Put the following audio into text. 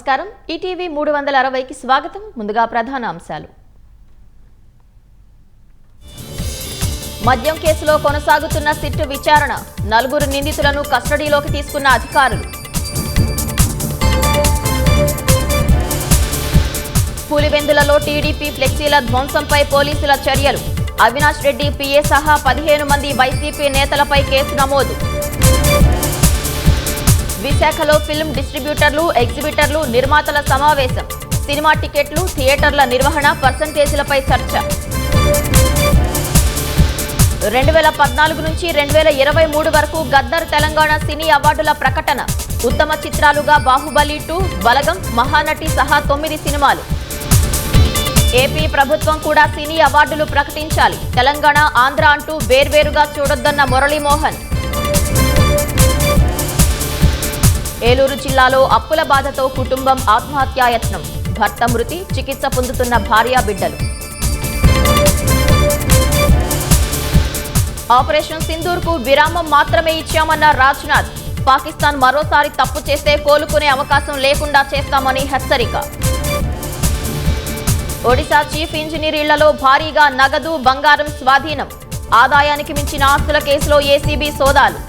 నమస్కారం ఈటీవీ 360కి స్వాగతం ముందుగా ప్రధాన అంశాలు మద్యం కేసులో కొనసాగుతున్న సిట్ విచారణ నలుగురు నిందితులను కస్టడీలోకి తీసుకున్న అధికారులు పులివెందులలో టీడీపీ ఫ్లెక్సీల ధ్వంసంపై పోలీసుల చర్యలు అవినాష్ రెడ్డి పిఏ సహా 15 మంది వైసీపీ నేతలపై కేసు నమోదు విశాఖలో ఫిల్మ్ డిస్ట్రిబ్యూటర్లు ఎగ్జిబిటర్లు నిర్మాతల సమావేశం సినిమా టికెట్లు థియేటర్ల నిర్వహణ పర్సంటేజీలపై చర్చ 2014 నుంచి 2023 వరకు గద్దర్ తెలంగాణ సినీ అవార్డుల ప్రకటన ఉత్తమ చిత్రాలుగా బాహుబలి 2 బలగం మహానటి సహా 9 సినిమాలు ఏపీ ప్రభుత్వం కూడా సినీ అవార్డులు ప్రకటించాలి తెలంగాణ ఆంధ్ర అంటూ వేర్వేరుగా చూడొద్దన్న మురళీమోహన్ ఏలూరు జిల్లాలో అప్పుల బాధతో కుటుంబం ఆత్మహత్యాయత్నం భర్త మృతి చికిత్స పొందుతున్న భార్య బిడ్డలు ఆపరేషన్ సింధూర్కు విరామం మాత్రమే ఇచ్చామన్న రాజ్నాథ్ పాకిస్తాన్ మరోసారి తప్పు చేస్తే కోలుకునే అవకాశం లేకుండా చేస్తామని హెచ్చరిక ఒడిశా చీఫ్ ఇంజనీర్ ఇళ్లలో భారీగా నగదు బంగారం స్వాధీనం ఆదాయానికి మించిన ఆస్తుల కేసులో ఏసీబీ సోదాలు